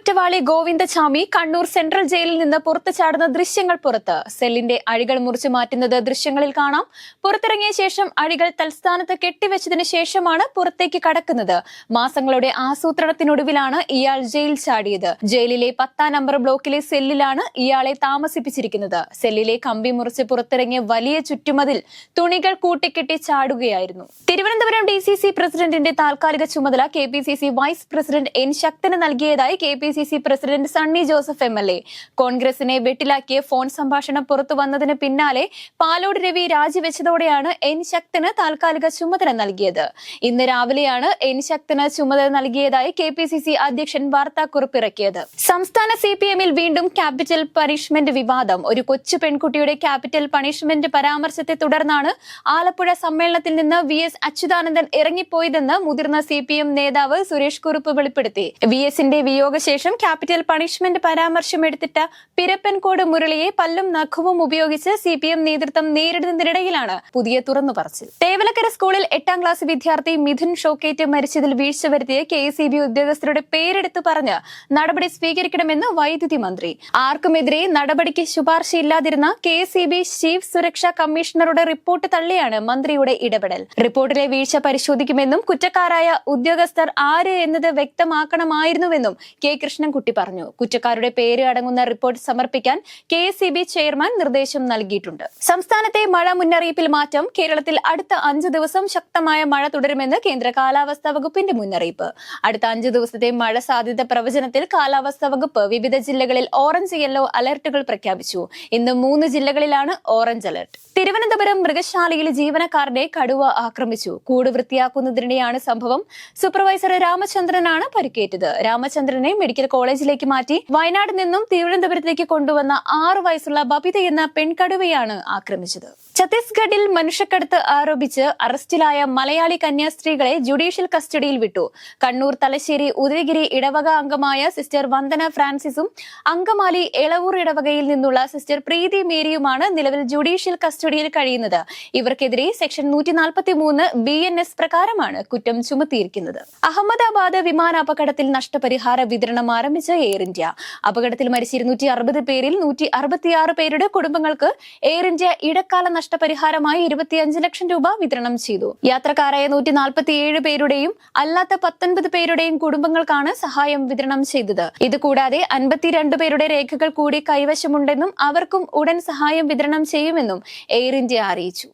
കുറ്റവാളി ഗോവിന്ദചാമി കണ്ണൂർ സെൻട്രൽ ജയിലിൽ നിന്ന് പുറത്തു ചാടുന്ന ദൃശ്യങ്ങൾ പുറത്ത്. സെല്ലിന്റെ അഴികൾ മുറിച്ചു മാറ്റുന്നത് ദൃശ്യങ്ങളിൽ കാണാം. പുറത്തിറങ്ങിയ ശേഷം അഴികൾ തൽസ്ഥാനത്ത് കെട്ടിവെച്ചതിന് ശേഷമാണ് പുറത്തേക്ക് കടക്കുന്നത്. മാസങ്ങളുടെ ആസൂത്രണത്തിനൊടുവിലാണ് ഇയാൾ ജയിൽ ചാടിയത്. ജയിലിലെ 10-ാം നമ്പർ ബ്ലോക്കിലെ സെല്ലിലാണ് ഇയാളെ താമസിപ്പിച്ചിരിക്കുന്നത്. സെല്ലിലെ കമ്പി മുറിച്ച് പുറത്തിറങ്ങിയ വലിയ ചുറ്റുമതിൽ തുണികൾ കൂട്ടിക്കെട്ടി ചാടുകയായിരുന്നു. തിരുവനന്തപുരം DCC പ്രസിഡന്റിന്റെ താൽക്കാലിക ചുമതല KPCC വൈസ് പ്രസിഡന്റ് N ശക്തന് നൽകിയതായി KPCC president Sunny Joseph MLA. കോൺഗ്രസിനെ വെട്ടിലാക്കിയ ഫോൺ സംഭാഷണം പുറത്തു വന്നതിന് പിന്നാലെ പാലോട് രവി രാജിവെച്ചതോടെയാണ് N ശക്തന് താൽക്കാലിക ചുമതല നൽകിയത്. ഇന്ന് രാവിലെയാണ് N ശക്തന് ചുമതല നൽകിയതായി KPCC അധ്യക്ഷൻ വാർത്താക്കുറിപ്പിറക്കിയത്. സംസ്ഥാന CPM-ൽ വീണ്ടും ക്യാപിറ്റൽ പണിഷ്മെന്റ് വിവാദം. ഒരു കൊച്ചു പെൺകുട്ടിയുടെ ക്യാപിറ്റൽ പണിഷ്മെന്റ് പരാമർശത്തെ തുടർന്നാണ് ആലപ്പുഴ സമ്മേളനത്തിൽ നിന്ന് VS അച്യുതാനന്ദൻ ഇറങ്ങിപ്പോയതെന്ന് മുതിർന്ന CPM നേതാവ് സുരേഷ് കുറുപ്പ് വെളിപ്പെടുത്തി. VSന്റെ വിയോഗശേഷം ക്യാപിറ്റൽ പണിഷ്മെന്റ് പരാമർശം എടുത്തിട്ട പിരപ്പൻകോട് മുരളിയെ പല്ലും നഖവും ഉപയോഗിച്ച് CPM നേതൃത്വം നേരിടുന്നതിനിടയിലാണ് പുതിയ തുറന്നുപറച്ചിൽ. തേവലക്കര സ്കൂളിൽ 8-ാം ക്ലാസ് വിദ്യാർത്ഥി മിഥുൻ ഷോക്കേറ്റ് മരിച്ചതിൽ വീഴ്ച വരുത്തിയ KSEB ഉദ്യോഗസ്ഥരുടെ പേരെടുത്ത് പറഞ്ഞ് നടപടി സ്വീകരിക്കണമെന്ന് വൈദ്യുതി മന്ത്രി. ആർക്കുമെതിരെ നടപടിക്ക് ശുപാർശയില്ലാതിരുന്ന KSEB ചീഫ് സുരക്ഷാ കമ്മീഷണറുടെ റിപ്പോർട്ട് തള്ളിയാണ് മന്ത്രിയുടെ ഇടപെടൽ. റിപ്പോർട്ടിലെ വീഴ്ച പരിശോധിക്കുമെന്നും കുറ്റക്കാരായ ഉദ്യോഗസ്ഥർ ആര് എന്നത് വ്യക്തമാക്കണമായിരുന്നുവെന്നും K കൃഷ്ണൻകുട്ടി പറഞ്ഞു. കുറ്റക്കാരുടെ പേര് അടങ്ങുന്ന റിപ്പോർട്ട് സമർപ്പിക്കാൻ KSEB ചെയർമാൻ നിർദ്ദേശം നൽകിയിട്ടുണ്ട്. സംസ്ഥാനത്തെ മഴ മുന്നറിയിപ്പിൽ മാറ്റം. കേരളത്തിൽ അടുത്ത 5 ദിവസം ശക്തമായ മഴ തുടരുമെന്ന് കേന്ദ്ര കാലാവസ്ഥാ വകുപ്പിന്റെ മുന്നറിയിപ്പ്. അടുത്ത 5 ദിവസത്തെ മഴ സാധ്യത പ്രവചനത്തിൽ കാലാവസ്ഥാ വകുപ്പ് വിവിധ ജില്ലകളിൽ ഓറഞ്ച് യെല്ലോ അലർട്ടുകൾ പ്രഖ്യാപിച്ചു. ഇന്ന് 3 ജില്ലകളിലാണ് ഓറഞ്ച് അലർട്ട്. തിരുവനന്തപുരം മൃഗശാലയിൽ ജീവനക്കാരനെ കടുവ ആക്രമിച്ചു. കൂട് വൃത്തിയാക്കുന്നതിനിടെയാണ് സംഭവം. സൂപ്പർവൈസർ രാമചന്ദ്രനാണ് പരിക്കേറ്റത്. രാമചന്ദ്രനെ മെഡിക്കൽ കോളേജിലേക്ക് മാറ്റി. വയനാട് നിന്നും തിരുവനന്തപുരത്തേക്ക് കൊണ്ടുവന്ന 6 വയസ്സുള്ള ബബിത എന്ന പെൺകടുവയാണ് ആക്രമിച്ചത്. ഛത്തീസ്ഗഡിൽ മനുഷ്യക്കടത്ത് ആരോപിച്ച് അറസ്റ്റിലായ മലയാളി കന്യാസ്ത്രീകളെ ജുഡീഷ്യൽ കസ്റ്റഡിയിൽ വിട്ടു. കണ്ണൂർ തലശ്ശേരി ഉദയഗിരി ഇടവക അംഗമായ സിസ്റ്റർ വന്ദന ഫ്രാൻസിസും അങ്കമാലി എളവൂർ ഇടവകയിൽ നിന്നുള്ള സിസ്റ്റർ പ്രീതി മേരിയുമാണ് നിലവിൽ ജുഡീഷ്യൽ കസ്റ്റഡിയിൽ കഴിയുന്നത്. ഇവർക്കെതിരെ സെക്ഷൻ 143 BNS പ്രകാരമാണ് കുറ്റം ചുമത്തിയിരിക്കുന്നത്. അഹമ്മദാബാദ് വിമാനാപകടത്തിൽ നഷ്ടപരിഹാര വിതരണം ആരംഭിച്ച എയർ ഇന്ത്യ. അപകടത്തിൽ മരിച്ച 260 പേരിൽ 166 പേരുടെ കുടുംബങ്ങൾക്ക് എയർ ഇന്ത്യ ഇടക്കാല നഷ്ടപരിഹാരമായി 25 ലക്ഷം രൂപ വിതരണം ചെയ്തു. യാത്രക്കാരായ 147 പേരുടെയും അല്ലാത്ത 19 പേരുടെയും കുടുംബങ്ങൾക്കാണ് സഹായം വിതരണം ചെയ്തത്. ഇതുകൂടാതെ 52 പേരുടെ രേഖകൾ കൂടി കൈവശമുണ്ടെന്നും അവർക്കും ഉടൻ സഹായം വിതരണം ചെയ്യുമെന്നും എയർ ഇന്ത്യ അറിയിച്ചു.